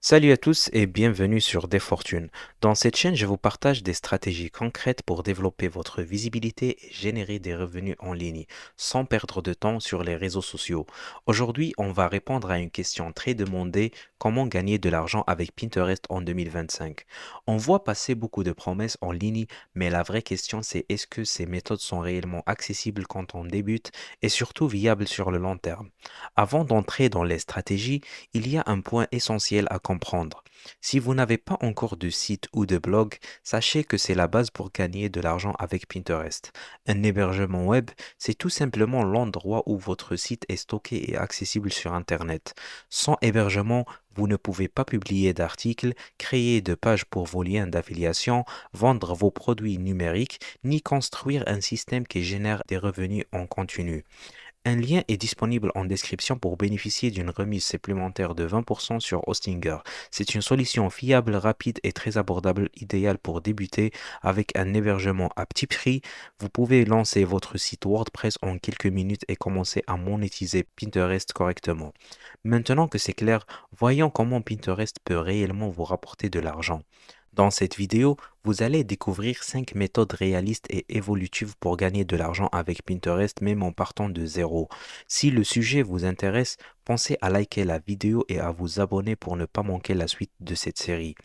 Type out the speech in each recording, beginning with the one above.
Salut à tous et bienvenue sur Des Fortunes. Dans cette chaîne, je vous partage des stratégies concrètes pour développer votre visibilité et générer des revenus en ligne sans perdre de temps sur les réseaux sociaux. Aujourd'hui, on va répondre à une question très demandée, comment gagner de l'argent avec Pinterest en 2025. On voit passer beaucoup de promesses en ligne, mais la vraie question c'est est-ce que ces méthodes sont réellement accessibles quand on débute et surtout viables sur le long terme. Avant d'entrer dans les stratégies, il y a un point essentiel à comprendre. Si vous n'avez pas encore de site ou de blog, sachez que c'est la base pour gagner de l'argent avec Pinterest. Un hébergement web, c'est tout simplement l'endroit où votre site est stocké et accessible sur Internet. Sans hébergement, vous ne pouvez pas publier d'articles, créer de pages pour vos liens d'affiliation, vendre vos produits numériques, ni construire un système qui génère des revenus en continu. Un lien est disponible en description pour bénéficier d'une remise supplémentaire de 20% sur Hostinger. C'est une solution fiable, rapide et très abordable, idéale pour débuter avec un hébergement à petit prix. Vous pouvez lancer votre site WordPress en quelques minutes et commencer à monétiser Pinterest correctement. Maintenant que c'est clair, voyons comment Pinterest peut réellement vous rapporter de l'argent. Dans cette vidéo, vous allez découvrir 5 méthodes réalistes et évolutives pour gagner de l'argent avec Pinterest même en partant de zéro. Si le sujet vous intéresse, pensez à liker la vidéo et à vous abonner pour ne pas manquer la suite de cette série.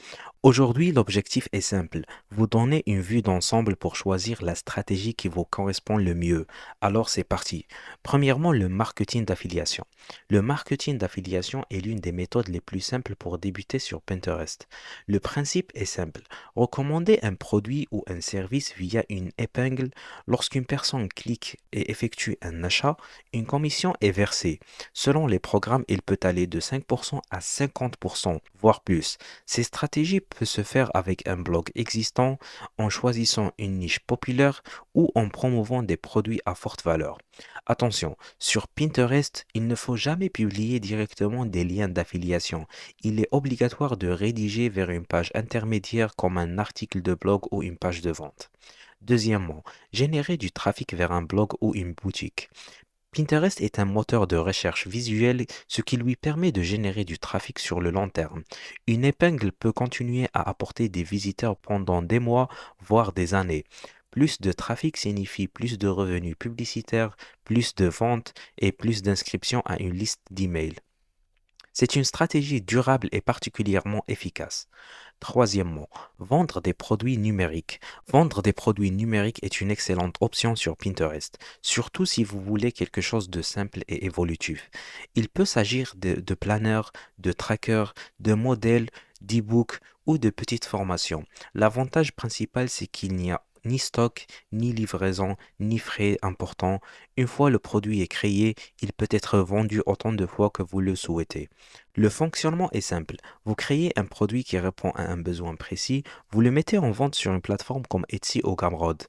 Aujourd'hui, l'objectif est simple, vous donner une vue d'ensemble pour choisir la stratégie qui vous correspond le mieux. Alors c'est parti. Premièrement, le marketing d'affiliation. Le marketing d'affiliation est l'une des méthodes les plus simples pour débuter sur Pinterest. Le principe est simple. Recommander un produit ou un service via une épingle. Lorsqu'une personne clique et effectue un achat, une commission est versée. Selon les programmes, il peut aller de 5% à 50%, voire plus. Ces stratégies peuvent se faire avec un blog existant, en choisissant une niche populaire ou en promouvant des produits à forte valeur. Attention, sur Pinterest, il ne faut jamais publier directement des liens d'affiliation. Il est obligatoire de rédiger vers une page intermédiaire comme un article de blog ou une page de vente. Deuxièmement, générer du trafic vers un blog ou une boutique. Pinterest est un moteur de recherche visuelle, ce qui lui permet de générer du trafic sur le long terme. Une épingle peut continuer à apporter des visiteurs pendant des mois, voire des années. Plus de trafic signifie plus de revenus publicitaires, plus de ventes et plus d'inscriptions à une liste d'emails. C'est une stratégie durable et particulièrement efficace. Troisièmement, vendre des produits numériques. Vendre des produits numériques est une excellente option sur Pinterest, surtout si vous voulez quelque chose de simple et évolutif. Il peut s'agir de planners, de trackers, de modèles, d'e-books ou de petites formations. L'avantage principal, c'est qu'il n'y a ni stock, ni livraison, ni frais importants. Une fois le produit est créé, il peut être vendu autant de fois que vous le souhaitez. Le fonctionnement est simple. Vous créez un produit qui répond à un besoin précis, vous le mettez en vente sur une plateforme comme Etsy ou Gumroad.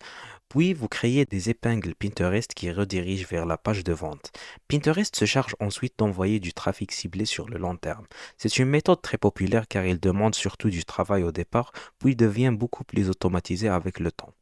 Puis vous créez des épingles Pinterest qui redirigent vers la page de vente. Pinterest se charge ensuite d'envoyer du trafic ciblé sur le long terme. C'est une méthode très populaire car il demande surtout du travail au départ, puis devient beaucoup plus automatisé avec le temps.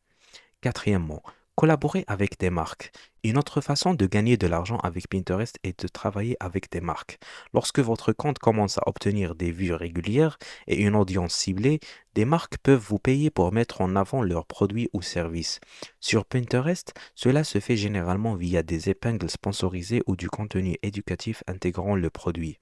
Quatrièmement, collaborer avec des marques. Une autre façon de gagner de l'argent avec Pinterest est de travailler avec des marques. Lorsque votre compte commence à obtenir des vues régulières et une audience ciblée, des marques peuvent vous payer pour mettre en avant leurs produits ou services. Sur Pinterest, cela se fait généralement via des épingles sponsorisées ou du contenu éducatif intégrant le produit.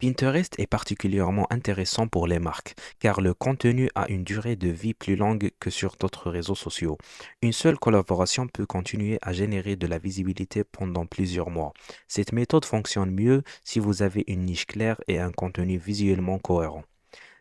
Pinterest est particulièrement intéressant pour les marques, car le contenu a une durée de vie plus longue que sur d'autres réseaux sociaux. Une seule collaboration peut continuer à générer de la visibilité pendant plusieurs mois. Cette méthode fonctionne mieux si vous avez une niche claire et un contenu visuellement cohérent.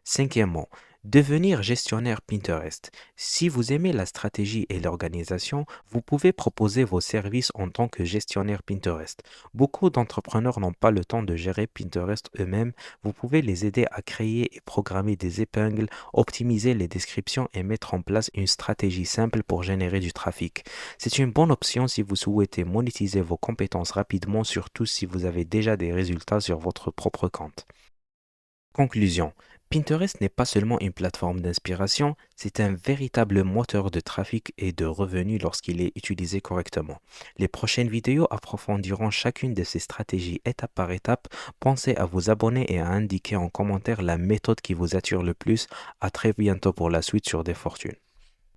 Cinquièmement, devenir gestionnaire Pinterest. Si vous aimez la stratégie et l'organisation, vous pouvez proposer vos services en tant que gestionnaire Pinterest. Beaucoup d'entrepreneurs n'ont pas le temps de gérer Pinterest eux-mêmes. Vous pouvez les aider à créer et programmer des épingles, optimiser les descriptions et mettre en place une stratégie simple pour générer du trafic. C'est une bonne option si vous souhaitez monétiser vos compétences rapidement, surtout si vous avez déjà des résultats sur votre propre compte. Conclusion. Pinterest n'est pas seulement une plateforme d'inspiration, c'est un véritable moteur de trafic et de revenus lorsqu'il est utilisé correctement. Les prochaines vidéos approfondiront chacune de ces stratégies étape par étape. Pensez à vous abonner et à indiquer en commentaire la méthode qui vous attire le plus. À très bientôt pour la suite sur Des Fortunes.